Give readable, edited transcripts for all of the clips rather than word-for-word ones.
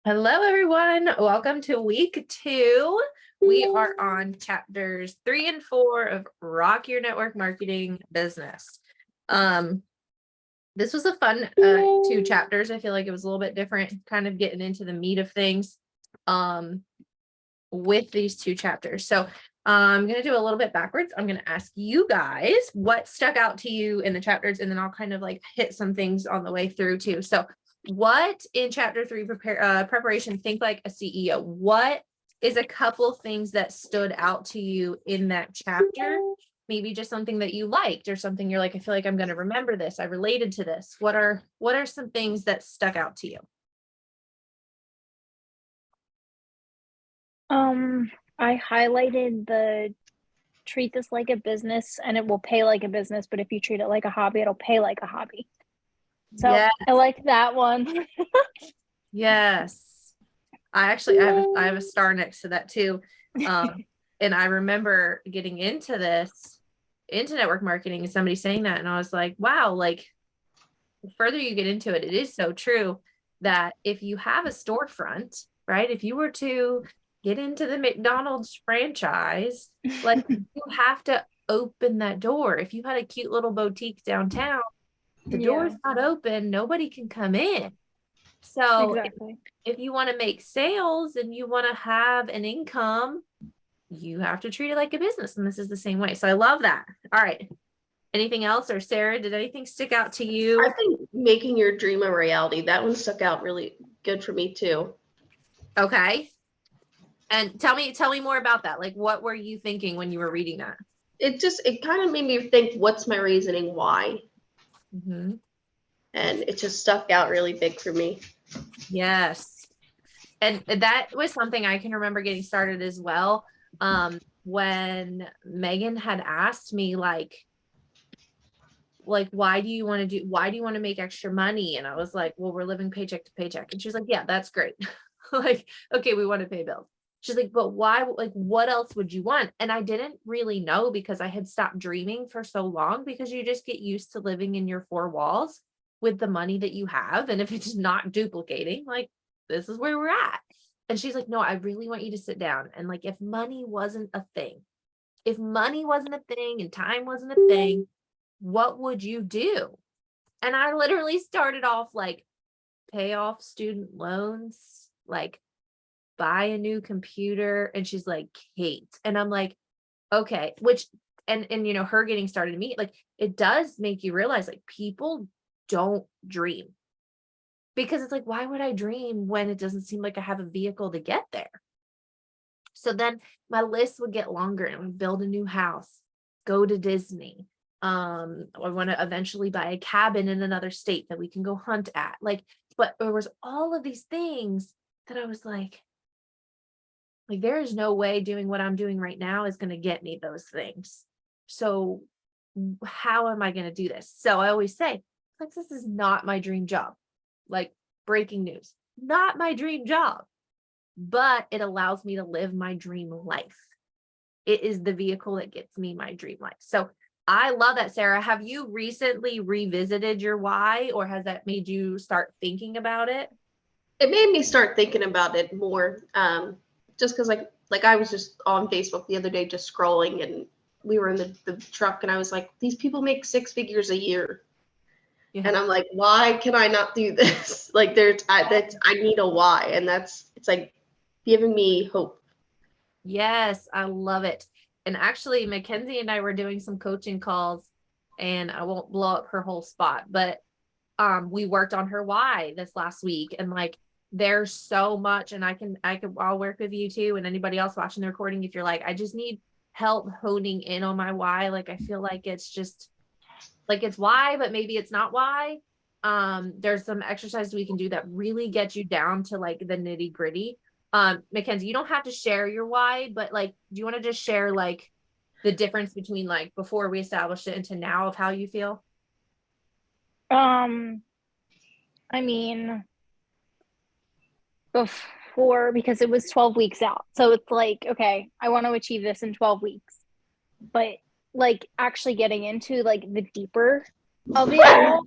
Hello, everyone. Welcome to week 2. We are on chapters 3 and 4 of Rock Your Network Marketing Business. This was a fun 2 chapters. I feel like it was a little bit different, kind of getting into the meat of things with these 2 chapters. So I'm going to do a little bit backwards. I'm going to ask you guys what stuck out to you in the chapters, and then I'll kind of like hit some things on the way through too. So what in chapter 3 preparation, think like a CEO, what is a couple things that stood out to you in that chapter? Maybe just something that you liked or something you're like, I feel like I'm going to remember this. I related to this. What are some things that stuck out to you? I highlighted the treat this like a business and it will pay like a business, but if you treat it like a hobby, it'll pay like a hobby. So Yeah. I like that one. Yes. I have a star next to that too. And I remember getting into network marketing and somebody saying that, and I was like, wow, like the further you get into it, it is so true that if you have a storefront, right? If you were to get into the McDonald's franchise, like you have to open that door. If you had a cute little boutique downtown, the door's not open, nobody can come in. So exactly. if you want to make sales and you want to have an income, you have to treat it like a business. And this is the same way. So I love that. All right. Anything else? Or Sarah, did anything stick out to you? I think making your dream a reality, that one stuck out really good for me too. Okay. And tell me more about that. Like, what were you thinking when you were reading that? It kind of made me think, what's my reasoning why? Mm-hmm. And it just stuck out really big for me. Yes. And that was something I can remember getting started as well. When Megan had asked me like, why do you want to make extra money? And I was like, well, we're living paycheck to paycheck. And she's like, yeah, that's great. Like, okay, we want to pay bills. She's like, but why? Like, what else would you want? And I didn't really know because I had stopped dreaming for so long, because you just get used to living in your 4 walls with the money that you have. And if it's not duplicating, like, this is where we're at. And she's like, no, I really want you to sit down. And like, if money wasn't a thing and time wasn't a thing, what would you do? And I literally started off like, pay off student loans, like buy a new computer. And she's like, Kate. And I'm like, okay, which, and her getting started to me, like, it does make you realize like people don't dream, because it's like, why would I dream when it doesn't seem like I have a vehicle to get there? So then my list would get longer, and would build a new house, go to Disney. I want to eventually buy a cabin in another state that we can go hunt at. Like, but there was all of these things that I was like, there is no way doing what I'm doing right now is going to get me those things. So how am I going to do this? So I always say, like, this is not my dream job. Like, breaking news, not my dream job, but it allows me to live my dream life. It is the vehicle that gets me my dream life. So I love that, Sarah. Have you recently revisited your why, or has that made you start thinking about it? It made me start thinking about it more. Just because like I was just on Facebook the other day, just scrolling, and we were in the truck, and I was like, these people make 6 figures a year. Yeah. And I'm like, why can I not do this? Like, I need a why. And it's like giving me hope. Yes, I love it. And actually, Mackenzie and I were doing some coaching calls, and I won't blow up her whole spot, but we worked on her why this last week. And like, there's so much, and I'll work with you too, and anybody else watching the recording, if you're like, I just need help honing in on my why. Like, I feel like it's just like, it's why, but maybe it's not why. There's some exercises we can do that really get you down to like the nitty gritty. Mackenzie, you don't have to share your why, but like, do you want to just share like the difference between like before we established it into now of how you feel? I mean, before, because it was 12 weeks out. So it's like, okay, I want to achieve this in 12 weeks. But like actually getting into like the deeper of it all,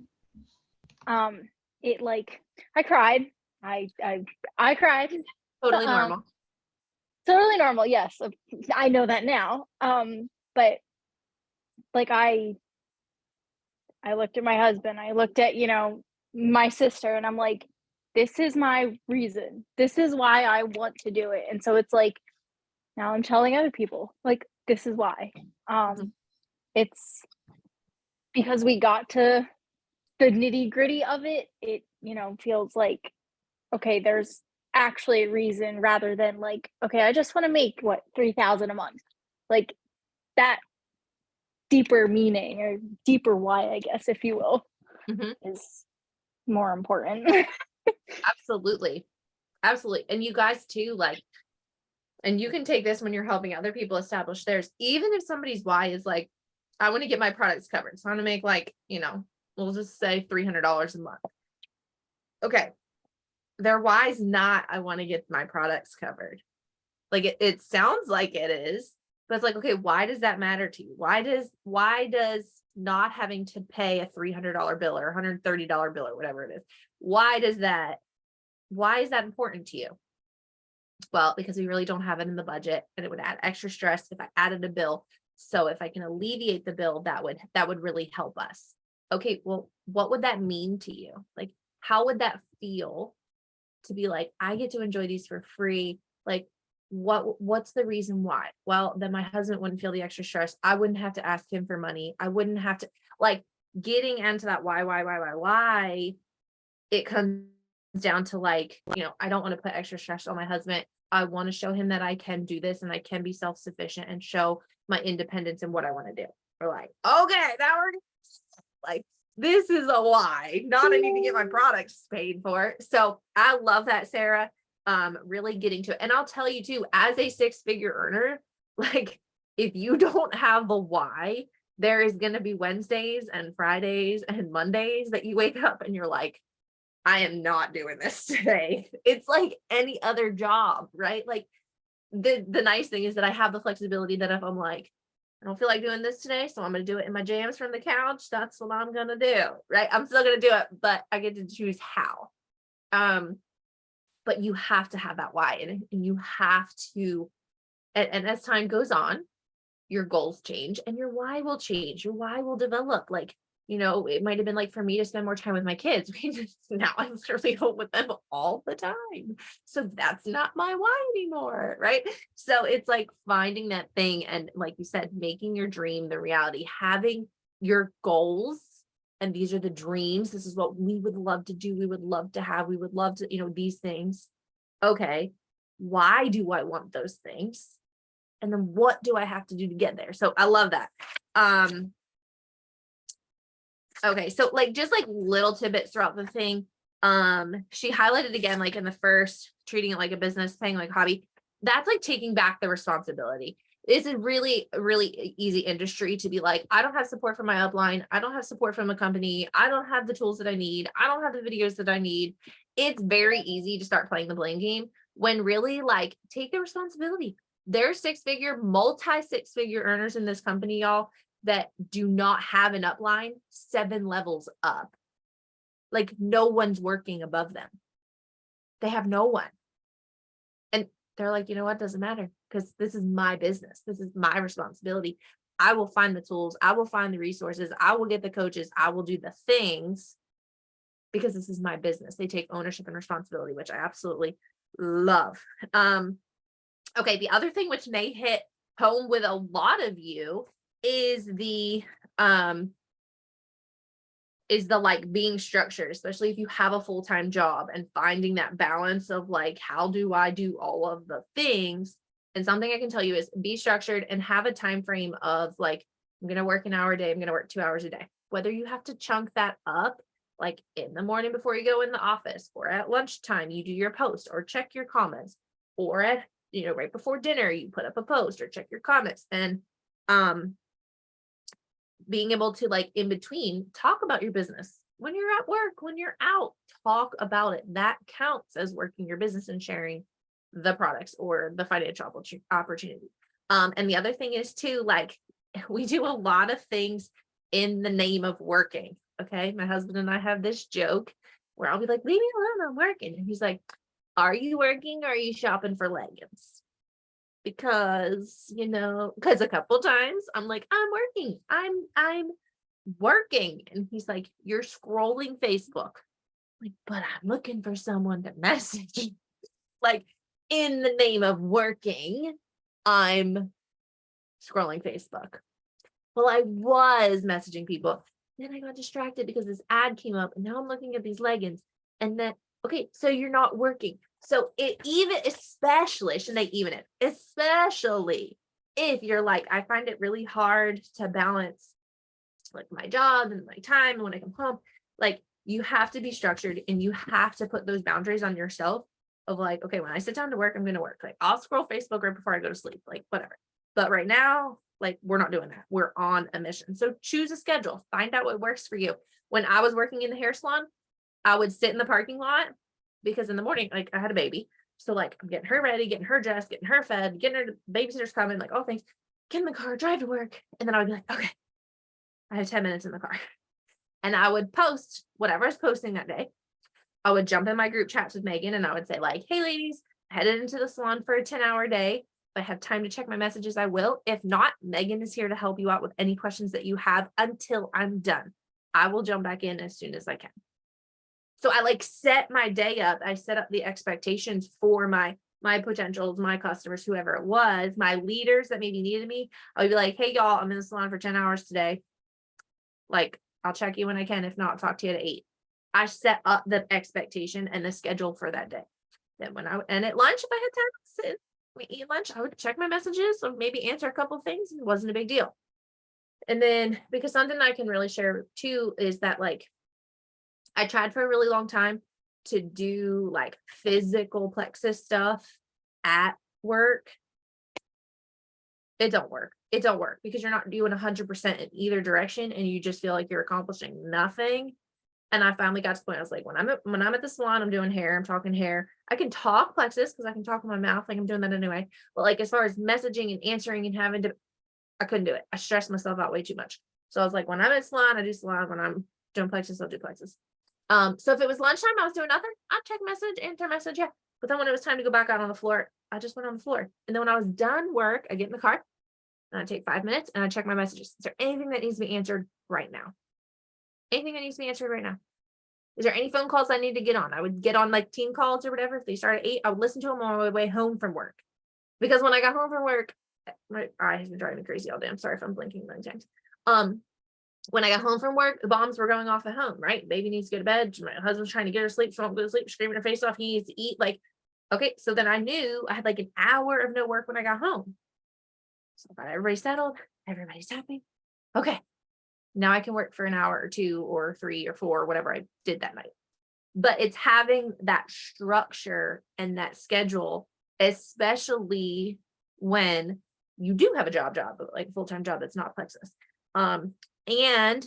it like, I cried. I cried. Totally Um, normal. Totally normal. Yes, I know that now. But like I looked at my husband. I looked at my sister, and I'm like, this is my reason. This is why I want to do it. And so it's like now I'm telling other people like this is why. Mhm. It's because we got to the nitty gritty of it. It feels like okay, there's actually a reason rather than like, okay, I just want to make what 3,000 a month. Like that deeper meaning or deeper why, I guess, if you will, Mhm. is more important. Absolutely. Absolutely. And you guys too, like, and you can take this when you're helping other people establish theirs, even if somebody's why is like, I want to get my products covered. So I want to make like, we'll just say $300 a month. Okay. Their why is not, I want to get my products covered. Like it sounds like it is, but it's like, okay, why does that matter to you? Why does not having to pay a $300 bill or $130 bill or whatever it is, why is that important to you? Well, because we really don't have it in the budget and it would add extra stress if I added a bill. So if I can alleviate the bill, that would really help us. Okay, well, what would that mean to you? Like, how would that feel to be like, I get to enjoy these for free? Like, what's the reason why? Well, then my husband wouldn't feel the extra stress. I wouldn't have to ask him for money. I wouldn't have to like getting into that why. It comes down to like, I don't want to put extra stress on my husband. I want to show him that I can do this and I can be self-sufficient and show my independence in what I want to do. We're like, okay, now we're like, this is a why, not I need to get my products paid for. So I love that, Sarah. Really getting to it. And I'll tell you too, as a 6-figure earner, like if you don't have the why, there is going to be Wednesdays and Fridays and Mondays that you wake up and you're like, I am not doing this today. It's like any other job, right? Like the nice thing is that I have the flexibility that if I'm like, I don't feel like doing this today, so I'm going to do it in my jams from the couch. That's what I'm going to do, right? I'm still going to do it, but I get to choose how. But you have to have that why, and you have to, and as time goes on, your goals change and your why will change. Your why will develop. Like, it might have been like for me to spend more time with my kids. Now I'm literally home with them all the time. So that's not my why anymore. Right. So it's like finding that thing. And like you said, making your dream the reality, having your goals. And these are the dreams. This is what we would love to do. We would love to have. We would love to, these things. Okay. Why do I want those things? And then what do I have to do to get there? So I love that. Okay. So like, just like little tidbits throughout the thing. She highlighted again, like in the first, treating it like a business, paying like hobby. That's like taking back the responsibility. It's a really, really easy industry to be like, I don't have support from my upline. I don't have support from a company. I don't have the tools that I need. I don't have the videos that I need. It's very easy to start playing the blame game when really like take the responsibility. There's 6-figure, multi-6-figure earners in this company, y'all, that do not have an upline 7 levels up. Like no one's working above them. They have no one. And they're like, you know what? Doesn't matter because this is my business. This is my responsibility. I will find the tools. I will find the resources. I will get the coaches. I will do the things because this is my business. They take ownership and responsibility, which I absolutely love. Okay, the other thing which may hit home with a lot of you is the like being structured, especially if you have a full-time job and finding that balance of like, how do I do all of the things? And something I can tell you is be structured and have a time frame of like, I'm going to work an hour a day. I'm going to work 2 hours a day. Whether you have to chunk that up, like in the morning before you go in the office or at lunchtime, you do your post or check your comments, or at, right before dinner, you put up a post or check your comments. And, being able to like in between talk about your business when you're at work, when you're out, talk about it. That counts as working your business and sharing the products or the financial opportunity. And the other thing is too, like we do a lot of things in the name of working. Okay. My husband and I have this joke where I'll be like, leave me alone, I'm working. And he's like, are you working or are you shopping for leggings? Because, because a couple times I'm like, I'm working. I'm working. And he's like, you're scrolling Facebook. Like, but I'm looking for someone to message. Like, in the name of working, I'm scrolling Facebook. Well, I was messaging people. Then I got distracted because this ad came up and now I'm looking at these leggings. And then, okay, so you're not working. So especially, shouldn't I even it? Especially if you're like, I find it really hard to balance like my job and my time and when I come home, like you have to be structured and you have to put those boundaries on yourself of like, okay, when I sit down to work, I'm going to work. Like I'll scroll Facebook right before I go to sleep, like whatever. But right now, like we're not doing that. We're on a mission. So choose a schedule, find out what works for you. When I was working in the hair salon, I would sit in the parking lot because in the morning, like I had a baby. So like I'm getting her ready, getting her dressed, getting her fed, getting her babysitter's coming, like, oh, thanks. Get in the car, drive to work. And then I would be like, okay, I have 10 minutes in the car. And I would post whatever I was posting that day. I would jump in my group chats with Megan and I would say like, hey ladies, headed into the salon for a 10-hour day. If I have time to check my messages, I will. If not, Megan is here to help you out with any questions that you have until I'm done. I will jump back in as soon as I can. So I like set my day up. I set up the expectations for my potentials, my customers, whoever it was, my leaders that maybe needed me. I would be like, hey y'all, I'm in the salon for 10 hours today. Like, I'll check you when I can. If not, talk to you at 8. I set up the expectation and the schedule for that day. Then and at lunch, if I had time to sit, we eat lunch, I would check my messages or maybe answer a couple of things. It wasn't a big deal. And then because something I can really share too is that like, I tried for a really long time to do like physical plexus stuff at work. It don't work. It don't work because you're not doing 100% in either direction and you just feel like you're accomplishing nothing. And I finally got to the point I was like, when I'm at the salon, I'm doing hair, I'm talking hair. I can talk plexus because I can talk with my mouth, like I'm doing that anyway. But like as far as messaging and answering and having to, I couldn't do it. I stressed myself out way too much. So I was like, when I'm at salon, I do salon. When I'm doing plexus, I'll do plexus. So if it was lunchtime, I was doing nothing. I'd check message, answer message, yeah. But then when it was time to go back out on the floor, I just went on the floor. And then when I was done work, I get in the car and I take 5 minutes and I check my messages. Is there anything that needs to be answered right now? Anything that needs to be answered right now? Is there any phone calls I need to get on? I would get on like team calls or whatever. If they start at 8, I would listen to them on my way home from work. Because when I got home from work, my eye has been driving me crazy all day. I'm sorry if I'm blinking many times. When I got home from work, the bombs were going off at home, right? Baby needs to go to bed. My husband's trying to get her to sleep. She won't go to sleep, screaming her face off. He needs to eat. Like, okay. So then I knew I had like an hour of no work when I got home. So I got everybody settled. Everybody's happy. Okay. Now I can work for an hour or 2 or 3 or 4, whatever I did that night. But it's having that structure and that schedule, especially when you do have a job, like a full-time job that's not plexus. And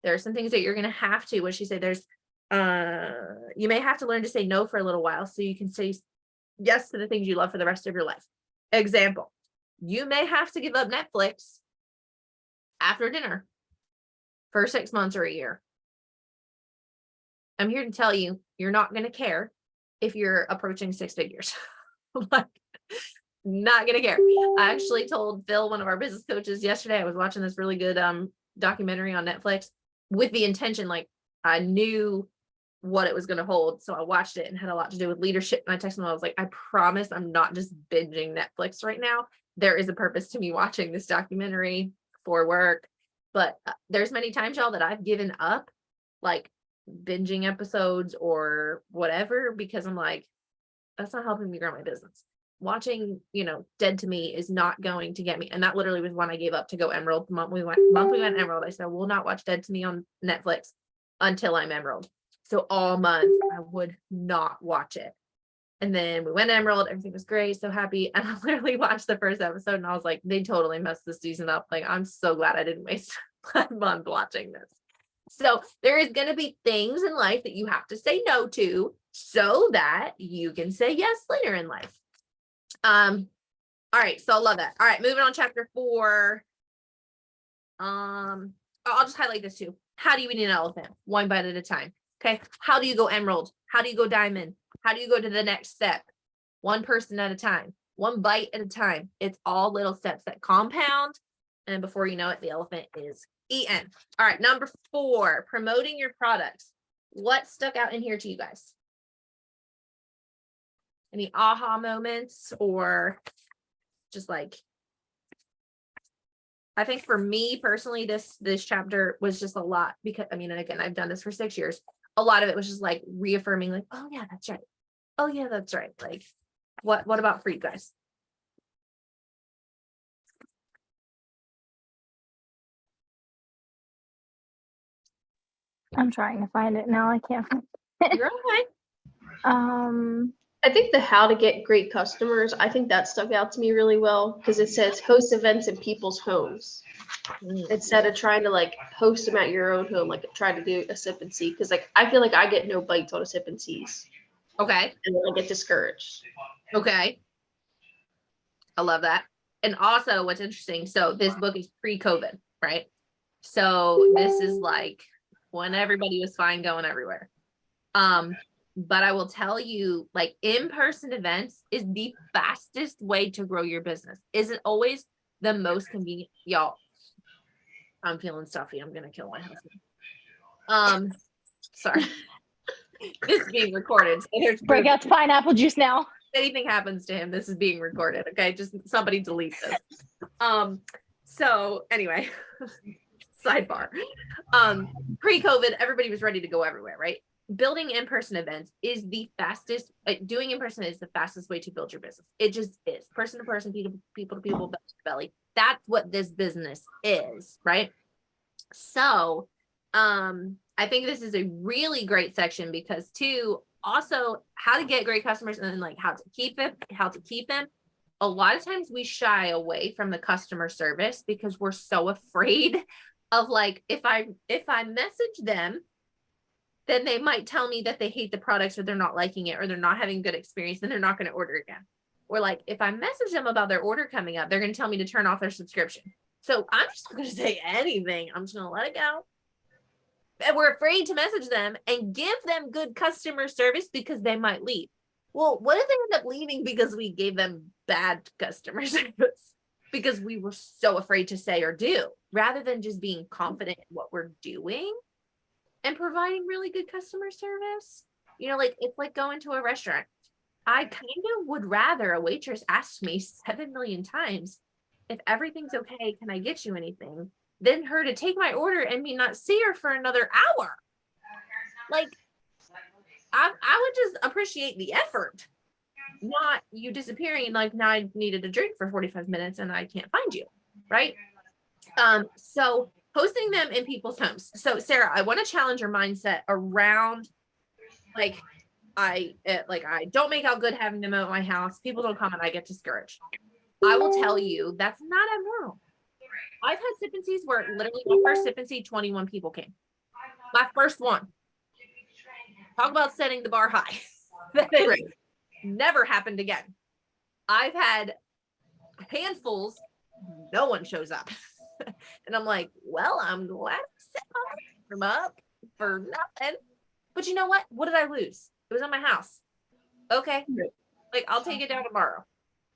there are some things that you're going to have to, what she said, you may have to learn to say no for a little while so you can say yes to the things you love for the rest of your life. Example, you may have to give up Netflix after dinner for 6 months or a year. I'm here to tell you, you're not going to care if you're approaching 6 figures. Like, not going to care. I actually told Phil, one of our business coaches, yesterday, I was watching this really good documentary on Netflix with the intention, like I knew what it was going to hold. So I watched it and had a lot to do with leadership. And I texted him, I was like, I promise I'm not just binging Netflix right now. There is a purpose to me watching this documentary for work. But there's many times, y'all, that I've given up like binging episodes or whatever, because I'm like, that's not helping me grow my business. Watching, Dead to Me is not going to get me. And that literally was when I gave up to go Emerald. The month we went Emerald, I said, we'll not watch Dead to Me on Netflix until I'm Emerald. So all month I would not watch it. And then we went Emerald, everything was great, so happy. And I literally watched the first episode and I was like, they totally messed this season up. Like, I'm so glad I didn't waste a month watching this. So there is going to be things in life that you have to say no to so that you can say yes later in life. All right. So I love that. All right. Moving on, chapter 4. I'll just highlight this too. How do you eat an elephant? One bite at a time. Okay. How do you go emerald? How do you go diamond? How do you go to the next step? One person at a time, one bite at a time. It's all little steps that compound. And before you know it, the elephant is eaten. All right. Number 4, promoting your products. What stuck out in here to you guys? Any aha moments, or just like, I think for me personally, this chapter was just a lot, because I mean, and again, I've done this for 6 years. A lot of it was just like reaffirming, like, oh yeah, that's right. Oh yeah, that's right. Like, what about for you guys? I'm trying to find it now. I can't find it. You're okay. I think the how to get great customers, I think that stuck out to me really well, because it says host events in people's homes instead of trying to like host them at your own home, like try to do a sip and see. Because like I feel like I get no bites on a sip and sees, Okay. and then I get discouraged. Okay. I love that. And also what's interesting, so this book is pre-COVID, right? So this is like when everybody was fine going everywhere. But I will tell you, like, in-person events is the fastest way to grow your business. Isn't always the most convenient. Y'all, I'm feeling stuffy. I'm gonna kill my husband. Sorry. This is being recorded. So there's break out the pineapple juice now. if anything happens to him, this is being recorded. Okay, just somebody delete this. So anyway, sidebar. Pre-COVID, everybody was ready to go everywhere, right? Building in-person events is the fastest. Doing in-person is the fastest way to build your business. It just is. Person to person, people to people, belly to belly. That's what this business is, right? So, I think this is a really great section because also how to get great customers and then like how to keep them. A lot of times we shy away from the customer service because we're so afraid of like, if I message them, then they might tell me that they hate the products or they're not liking it or they're not having a good experience, then they're not going to order again. Or like, if I message them about their order coming up, they're going to tell me to turn off their subscription. So I'm just not going to say anything. I'm just going to let it go. And we're afraid to message them and give them good customer service because they might leave. Well, what if they end up leaving because we gave them bad customer service? Because we were so afraid to say or do, rather than just being confident in what we're doing and providing really good customer service. You know, like it's like going to a restaurant. I kind of would rather a waitress ask me 7 million times, if everything's okay, can I get you anything? Than her to take my order and me not see her for another hour. Like, I would just appreciate the effort, not you disappearing. Like, now I needed a drink for 45 minutes and I can't find you, right? So hosting them in people's homes. So Sarah, I want to challenge your mindset around like, I don't make out good having them at my house. People don't come and I get discouraged. I will tell you that's not abnormal. I've had sip and sees where literally my first sip and see 21 people came. My first one. Talk about setting the bar high. That is right. Never happened again. I've had handfuls, no one shows up. And I'm like, well, I'm glad I set them up for nothing. But you know what? What did I lose? It was on my house. Okay. Like, I'll take it down tomorrow.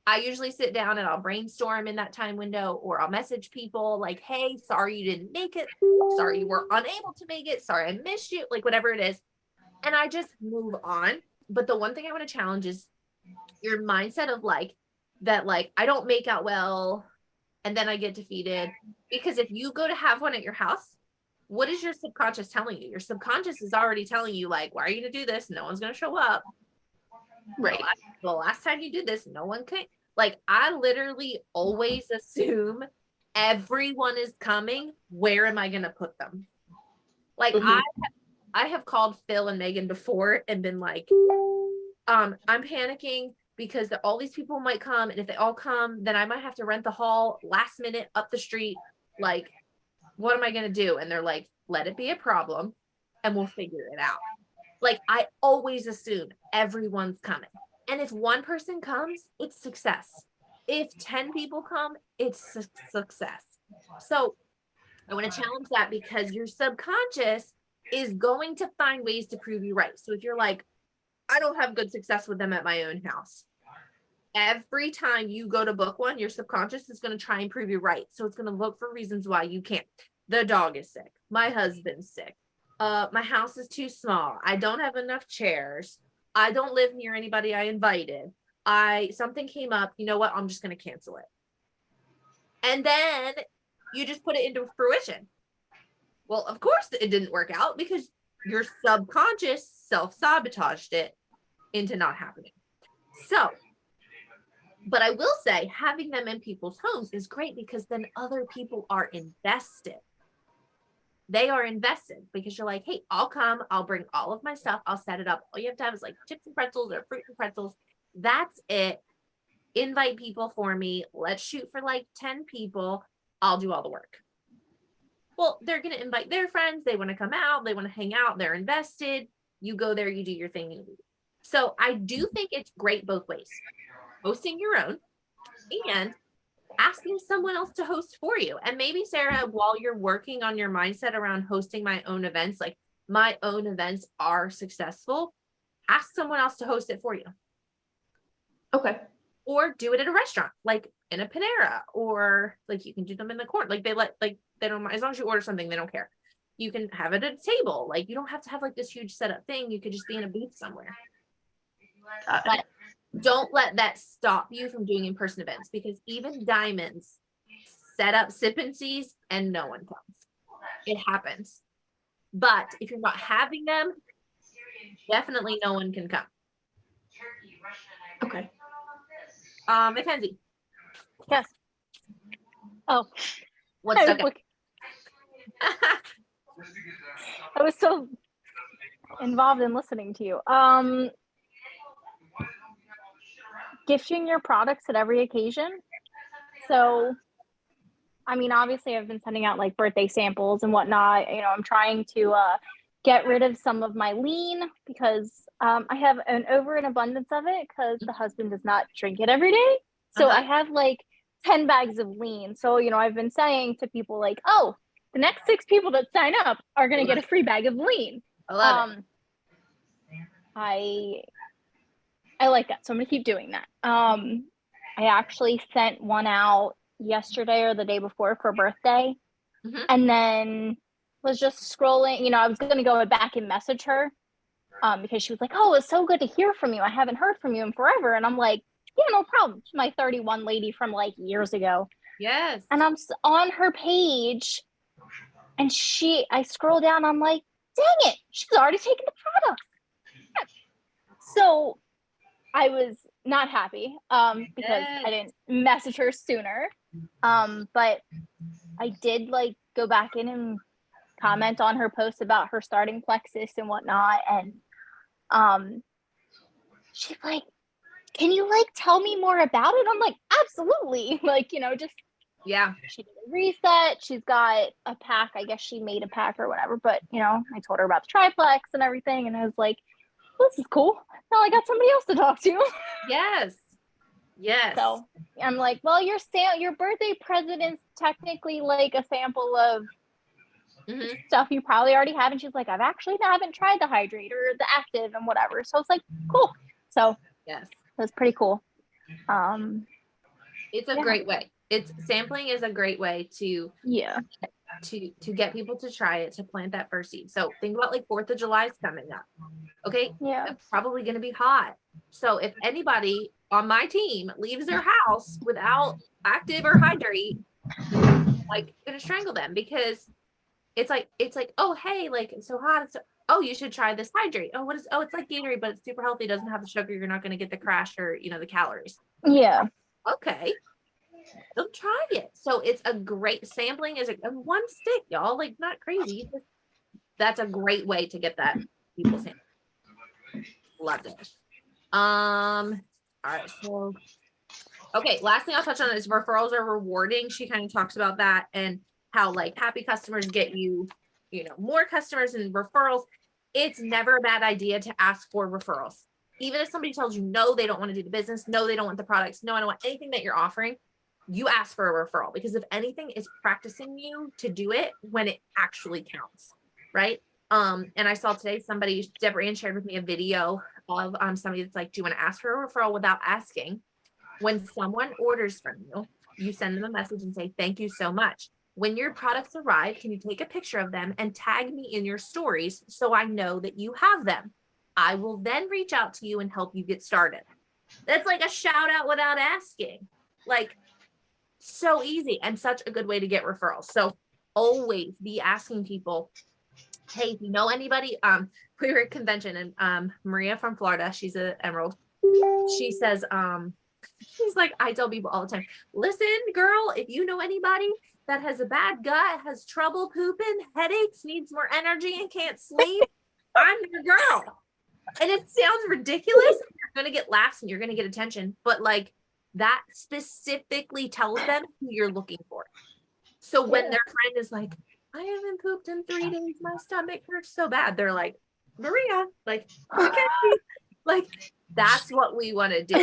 I usually sit down and I'll brainstorm in that time window, or I'll message people like, hey, sorry you didn't make it. Sorry you were unable to make it. Sorry I missed you. Like, whatever it is. And I just move on. But the one thing I want to challenge is your mindset of like, that like, I don't make out well and then I get defeated. Because if you go to have one at your house, what is your subconscious telling you? Your subconscious is already telling you like, why are you going to do this? No one's going to show up. Right. The last time you did this, no one came. Like, I literally always assume everyone is coming. Where am I going to put them? Like, I have called Phil and Megan before and been like, I'm panicking because all these people might come. And if they all come, then I might have to rent the hall last minute up the street. Like, what am I going to do? And they're like, let it be a problem and we'll figure it out. Like, I always assume everyone's coming. And if one person comes, it's success. If 10 people come, it's success. So I want to challenge that because your subconscious is going to find ways to prove you right. So if you're like, I don't have good success with them at my own house, every time you go to book one, your subconscious is going to try and prove you right. So it's going to look for reasons why you can't. The dog is sick. My husband's sick. My house is too small. I don't have enough chairs. I don't live near anybody I invited. Something came up. You know what? I'm just going to cancel it. And then you just put it into fruition. Well, of course it didn't work out because your subconscious self-sabotaged it into not happening. So, but I will say having them in people's homes is great because then other people are invested. They are invested because you're like, hey, I'll come, I'll bring all of my stuff, I'll set it up. All you have to have is like chips and pretzels or fruit and pretzels. That's it. Invite people for me. Let's shoot for like 10 people. I'll do all the work. Well, they're going to invite their friends. They want to come out. They want to hang out. They're invested. You go there, you do your thing. You leave. So I do think it's great both ways. Hosting your own and asking someone else to host for you. And maybe, Sarah, while you're working on your mindset around hosting my own events, like my own events are successful, ask someone else to host it for you. Okay. Or do it at a restaurant, like in a Panera, or like you can do them in the corner. Like they don't, as long as you order something, they don't care. You can have it at a table. Like you don't have to have like this huge setup thing. You could just be in a booth somewhere. But don't let that stop you from doing in-person events because even diamonds set up sip and sees and no one comes. It happens. But if you're not having them, definitely no one can come. Okay. Mackenzie. Yes. Oh, What's I was, okay? I was so involved in listening to you. Gifting your products at every occasion. So, I mean, obviously I've been sending out like birthday samples and whatnot. You know, I'm trying to get rid of some of my lean because I have an over and abundance of it because the husband does not drink it every day. So I have like 10 bags of lean. So, you know, I've been saying to people like, oh, the next 6 people that sign up are going to get a free bag of lean. I love it. I like that. So I'm going to keep doing that. I actually sent one out yesterday or the day before for birthday. Mhm. And then was just scrolling, you know, I was going to go back and message her because she was like, oh, it's so good to hear from you. I haven't heard from you in forever. And I'm like, yeah, no problem. She's my 31 lady from like years ago. Yes. And I'm on her page and I scroll down. I'm like, dang it. She's already taken the product. So I was not happy because I didn't message her sooner. But I did like go back in and comment on her post about her starting plexus and whatnot. And she's like, can you like tell me more about it? I'm like, absolutely. Like, you know, just Yeah. she did a reset. She's got a pack. I guess she made a pack or whatever. But, you know, I told her about the triplex and everything. And I was like, this is cool. Now I got somebody else to talk to. Yes. Yes. So I'm like, well, your birthday present is technically like a sample of stuff you probably already have. And she's like, haven't tried the hydrate or the active and whatever. So it's like, cool. So yes, that's pretty cool. It's a great way. Sampling is a great way to get people to try it, to plant that first seed. So think about like 4th of July is coming up. Okay. Yeah. It's probably going to be hot. So if anybody on my team leaves their house without active or hydrate, like going to strangle them because it's like, oh, hey, like it's so hot. Oh, you should try this hydrate. Oh, it's like Gatorade, but it's super healthy. It doesn't have the sugar. You're not going to get the crash or, you know, the calories. Yeah. Okay. They'll try it. So it's a great sampling is one stick, y'all, like not crazy. That's a great way to get that people sampling. Loved it. All right. So, okay. Last thing I'll touch on is referrals are rewarding. She kind of talks about that and how like happy customers get you, you know, more customers and referrals. It's never a bad idea to ask for referrals. Even if somebody tells you, no, they don't want to do the business. No, they don't want the products. No, I don't want anything that you're offering. You ask for a referral because if anything is practicing you to do it when it actually counts, right? And I saw today Deborah Ann shared with me a video of somebody that's like, do you want to ask for a referral without asking? When someone orders from you, you send them a message and say, thank you so much. When your products arrive, can you take a picture of them and tag me in your stories so I know that you have them? I will then reach out to you and help you get started. That's like a shout out without asking. Like, so easy and such a good way to get referrals. So always be asking people, hey, if you know anybody, we were at convention and Maria from Florida, she's an Emerald. She says, she's like, I tell people all the time, listen, girl, if you know anybody that has a bad gut, has trouble pooping, headaches, needs more energy and can't sleep, I'm your girl. And it sounds ridiculous. You're going to get laughs and you're going to get attention, but like that specifically tells them who you're looking for. So when their friend is like, I haven't pooped in 3 days, my stomach hurts so bad, they're like, Maria, like, okay, like that's what we want to do.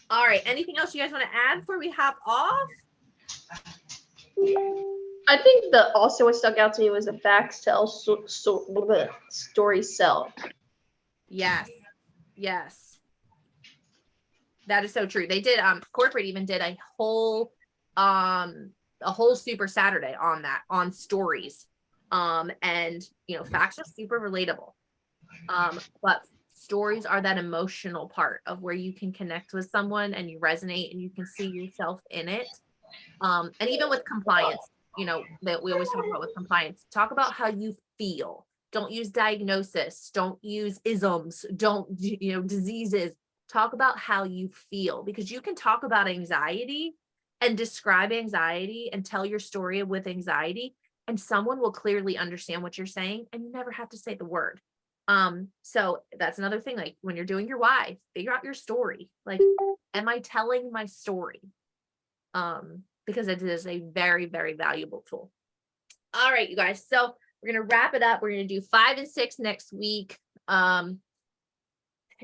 All right, anything else you guys want to add before we hop off? I think also what stuck out to me was the back cell story cell. Yes. That is so true. They did corporate even did a whole Super Saturday on that, on stories. And you know, facts are super relatable. But stories are that emotional part of where you can connect with someone and you resonate and you can see yourself in it. And even with compliance, you know, that we always talk about with compliance, talk about how you feel. Don't use diagnosis, don't use isms, don't, you know, diseases. Talk about how you feel, because you can talk about anxiety and describe anxiety and tell your story with anxiety, and someone will clearly understand what you're saying and you never have to say the word. So that's another thing, like when you're doing your why, figure out your story. Like, am I telling my story? Because it is a very, very valuable tool. All right, you guys. So we're going to wrap it up. We're going to do 5 and 6 next week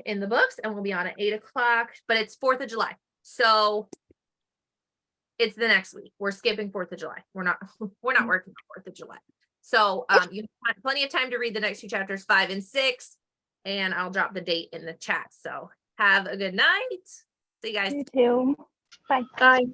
in the books, and we'll be on at 8 o'clock, but it's 4th of July. So it's the next week. We're skipping 4th of July. We're not working on 4th of July. So you have plenty of time to read the next 2 chapters, 5 and 6, and I'll drop the date in the chat. So have a good night. See you guys. You too. Bye. Bye.